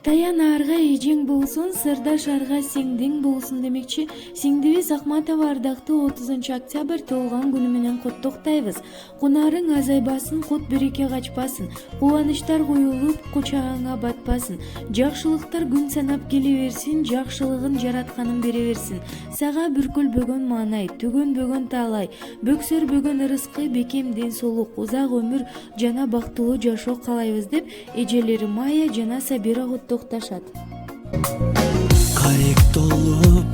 Таян арга эжең болсун, сырдаш арга сиңдиң болсун демекчи, сиңдибиз Акматова ардактуу 30 октябрь туулган күнү менен куттуктайбыз. Кунарың азайбасын, кут береке качпасын, кубанычтар куюлуп, кучагыңа батпасын. Жакшылыктар күн санап келе берсин, жакшылыгын жаратканын бере берсин. Сага бүркүлбөгөн маанай, түгөнбөгөн таалай, бөксөрбөгөн ырыскы, бекем ден соолук, узак өмүр жана бактылуу жашоо каалайбыз деп эжелери Майя жана Сабира куттукташат. Карек толуп,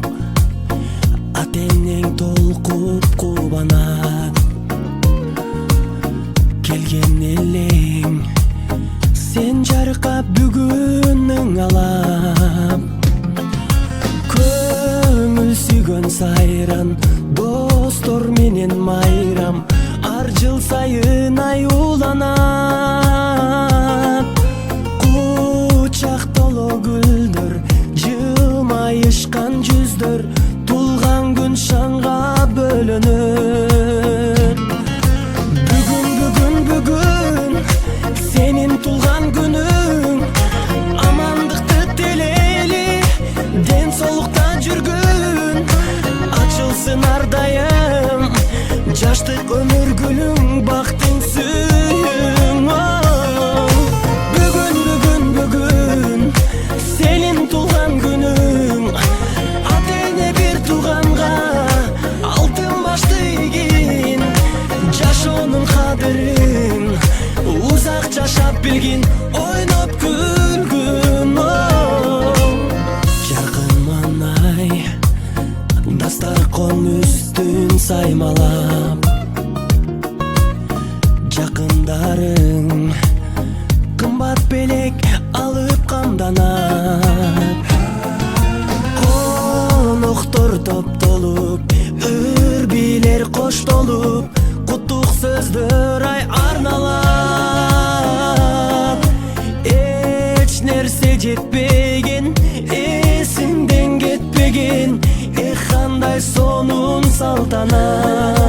атенең толкуп кубанат. Келген элең, сен жаркап бүгүнүң алам. Көңүл сүйгөн сайран, достор менен майрам. Ар жыл сайын аюуланат. Кучак толо гүлдөр, жылмайышкан жүздөр, тулган күн шаңга бөлөнөт. Бүгүн сенин тулган күнүң, амандыкты телейли, ден соолукта жүргүн, ачылсын ар дайым жаштык өмүр гүлүң, бактың сүйүң. Бүгүн сенин тулган күнүң, атене бир тууганга алтын башты ийгин, жашоонун кадырын узак жашап билгин, ойноп күлгүн. Жаркын маанай дастаркон үстүн саймалап, жакындарың кымбат белек алып камданат. Коноктор топтолуп, үрбилер коштолуп, куттук сөздөр арналат. Эч нерсе жетпеген, эсиңден кетпеген, кандай сонун салтанат.